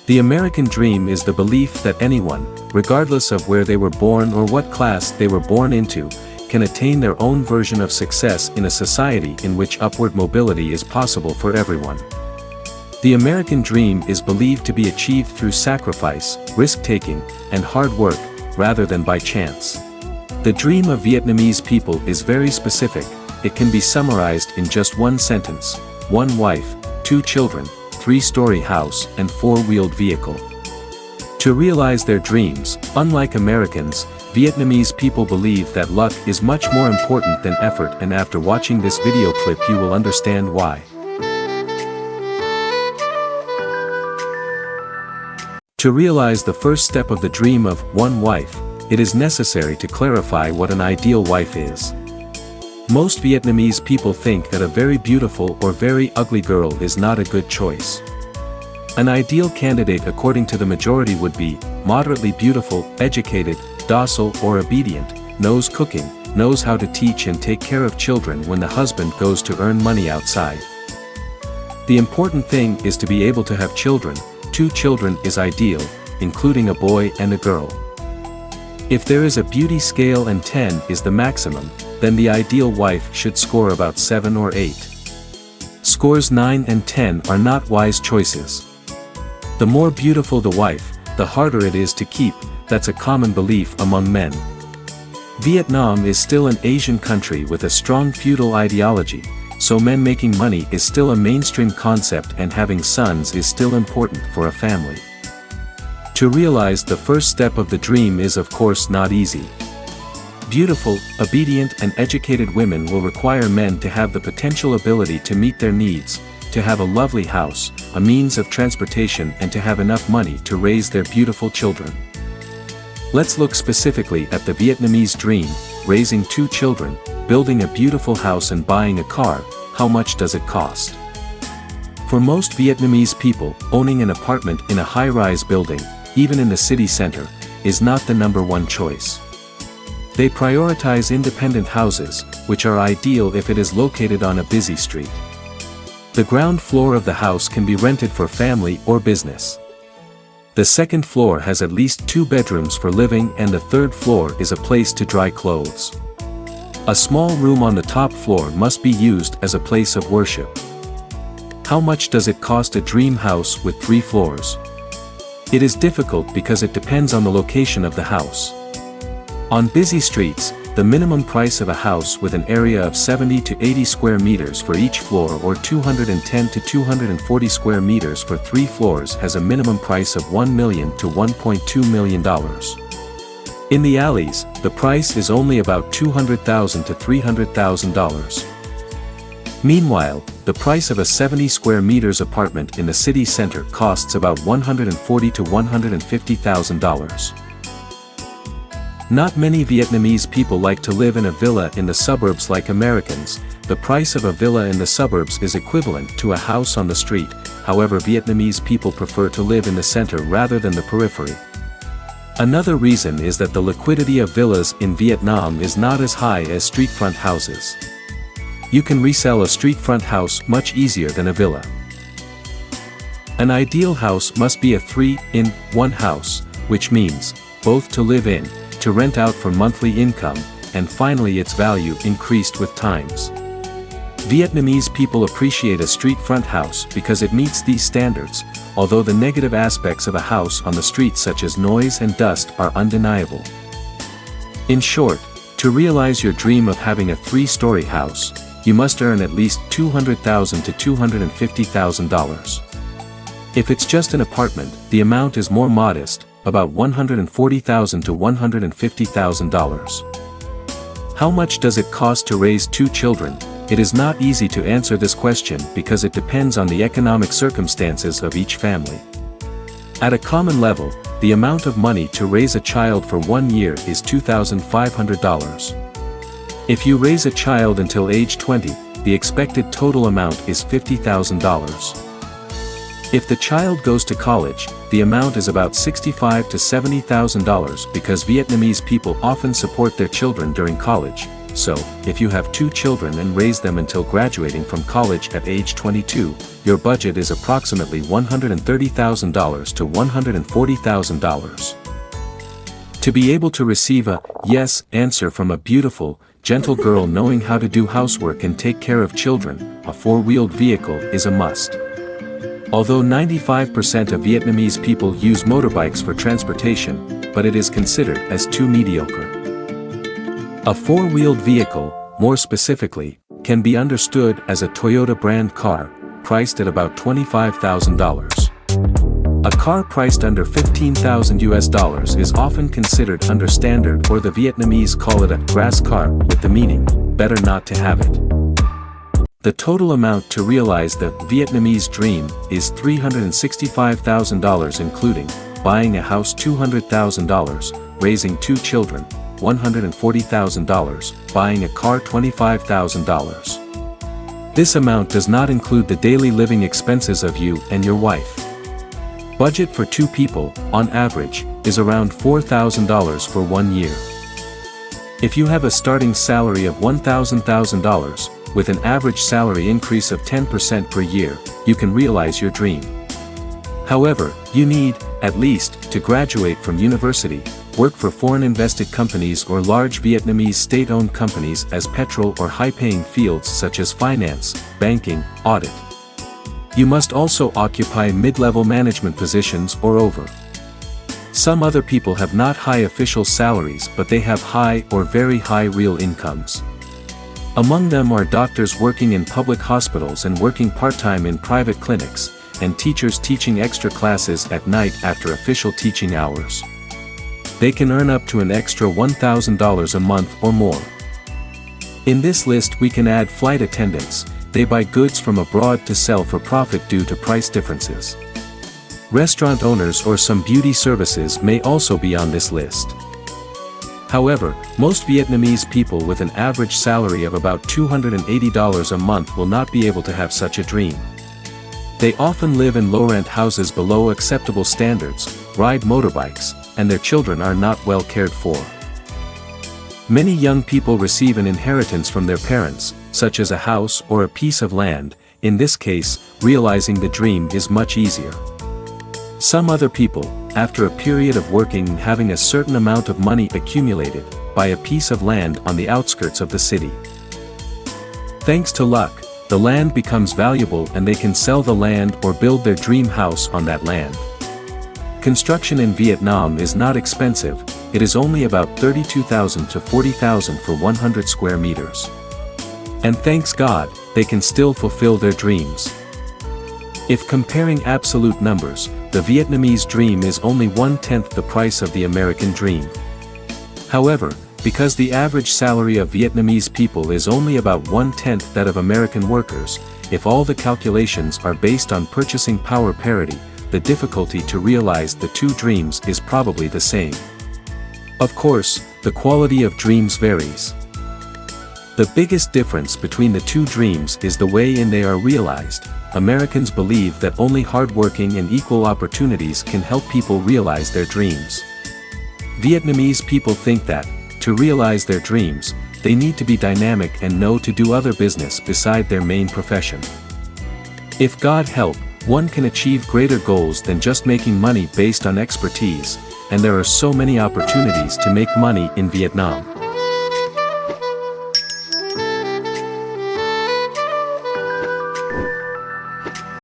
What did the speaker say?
The American dream is the belief that anyone, regardless of where they were born or what class they were born into, can attain their own version of success in a society in which upward mobility is possible for everyone. The American dream is believed to be achieved through sacrifice, risk-taking, and hard work, rather than by chance. The dream of Vietnamese people is very specific. It can be summarized in just one sentence: one wife, 2 children, 3-story house, and 4-wheeled vehicle. To realize their dreams, unlike Americans, Vietnamese people believe that luck is much more important than effort, and after watching this video clip you will understand why. To realize the first step of the dream of one wife, it is necessary to clarify what an ideal wife is. Most Vietnamese people think that a very beautiful or very ugly girl is not a good choice. An ideal candidate according to the majority would be moderately beautiful, educated, docile or obedient, knows cooking, knows how to teach and take care of children when the husband goes to earn money outside. The important thing is to be able to have children. 2 children is ideal, including a boy and a girl. If there is a beauty scale and 10 is the maximum, then the ideal wife should score about 7 or 8. Scores 9 and 10 are not wise choices. The more beautiful the wife, the harder it is to keep. That's a common belief among men. Vietnam is still an Asian country with a strong feudal ideology, so men making money is still a mainstream concept and having sons is still important for a family. To realize the first step of the dream is of course not easy. Beautiful, obedient and educated women will require men to have the potential ability to meet their needs, to have a lovely house, a means of transportation and to have enough money to raise their beautiful children. Let's look specifically at the Vietnamese dream: raising 2 children, building a beautiful house and buying a car. How much does it cost? For most Vietnamese people, owning an apartment in a high-rise building, even in the city center, is not the #1 choice. They prioritize independent houses, which are ideal if it is located on a busy street. The ground floor of the house can be rented for family or business. The second floor has at least 2 bedrooms for living and the third floor is a place to dry clothes. A small room on the top floor must be used as a place of worship. How much does it cost a dream house with 3 floors? It is difficult because it depends on the location of the house. On busy streets, the minimum price of a house with an area of 70 to 80 square meters for each floor or 210 to 240 square meters for 3 floors has a minimum price of $1 million to $1.2 million. In the alleys, the price is only about $200,000 to $300,000. Meanwhile, the price of a 70 square meters apartment in the city center costs about $140,000 to $150,000. Not many Vietnamese people like to live in a villa in the suburbs like Americans. The price of a villa in the suburbs is equivalent to a house on the street. However, Vietnamese people prefer to live in the center rather than the periphery. Another reason is that the liquidity of villas in Vietnam is not as high as street-front houses. You can resell a street-front house much easier than a villa. An ideal house must be a 3-in-1 house, which means both to live in, to rent out for monthly income, and finally its value increased with times. Vietnamese people appreciate a street-front house because it meets these standards, although the negative aspects of a house on the street such as noise and dust are undeniable. In short, to realize your dream of having a 3-story house, you must earn at least $200,000 to $250,000. If it's just an apartment, the amount is more modest, about $140,000 to $150,000. How much does it cost to raise 2 children? It is not easy to answer this question because it depends on the economic circumstances of each family. At a common level, the amount of money to raise a child for 1 year is $2,500. If you raise a child until age 20, the expected total amount is $50,000. If the child goes to college, the amount is about $65,000 to $70,000 because Vietnamese people often support their children during college, so, if you have 2 children and raise them until graduating from college at age 22, your budget is approximately $130,000 to $140,000. To be able to receive a yes answer from a beautiful, gentle girl knowing how to do housework and take care of children, a 4-wheeled vehicle is a must. Although 95% of Vietnamese people use motorbikes for transportation, but it is considered as too mediocre. A 4-wheeled vehicle, more specifically, can be understood as a Toyota brand car, priced at about $25,000. A car priced under $15,000 is often considered under standard, or the Vietnamese call it a grass car, with the meaning, better not to have it. The total amount to realize the Vietnamese dream is $365,000, including buying a house $200,000, raising 2 children, $140,000, buying a car $25,000. This amount does not include the daily living expenses of you and your wife. Budget for 2 people, on average, is around $4,000 for 1 year. If you have a starting salary of $1,000, with an average salary increase of 10% per year, you can realize your dream. However, you need, at least, to graduate from university, work for foreign-invested companies or large Vietnamese state-owned companies as petrol or high-paying fields such as finance, banking, audit. You must also occupy mid-level management positions or over. Some other people have not high official salaries, but they have high or very high real incomes. Among them are doctors working in public hospitals and working part-time in private clinics, and teachers teaching extra classes at night after official teaching hours. They can earn up to an extra $1,000 a month or more. In this list we can add flight attendants. They buy goods from abroad to sell for profit due to price differences. Restaurant owners or some beauty services may also be on this list. However, most Vietnamese people with an average salary of about $280 a month will not be able to have such a dream. They often live in low-rent houses below acceptable standards, ride motorbikes, and their children are not well cared for. Many young people receive an inheritance from their parents, such as a house or a piece of land. In this case, realizing the dream is much easier. Some other people, after a period of working and having a certain amount of money accumulated, buy a piece of land on the outskirts of the city. Thanks to luck, the land becomes valuable and they can sell the land or build their dream house on that land. Construction in Vietnam is not expensive, it is only about $32,000 to $40,000 for 100 square meters. And thanks God, they can still fulfill their dreams. If comparing absolute numbers, the Vietnamese dream is only 1/10 the price of the American dream. However, because the average salary of Vietnamese people is only about 1/10 that of American workers, if all the calculations are based on purchasing power parity, the difficulty to realize the 2 dreams is probably the same. Of course, the quality of dreams varies. The biggest difference between the 2 dreams is the way in they are realized. Americans believe that only hardworking and equal opportunities can help people realize their dreams. Vietnamese people think that, to realize their dreams, they need to be dynamic and know to do other business beside their main profession. If God help, one can achieve greater goals than just making money based on expertise, and there are so many opportunities to make money in Vietnam.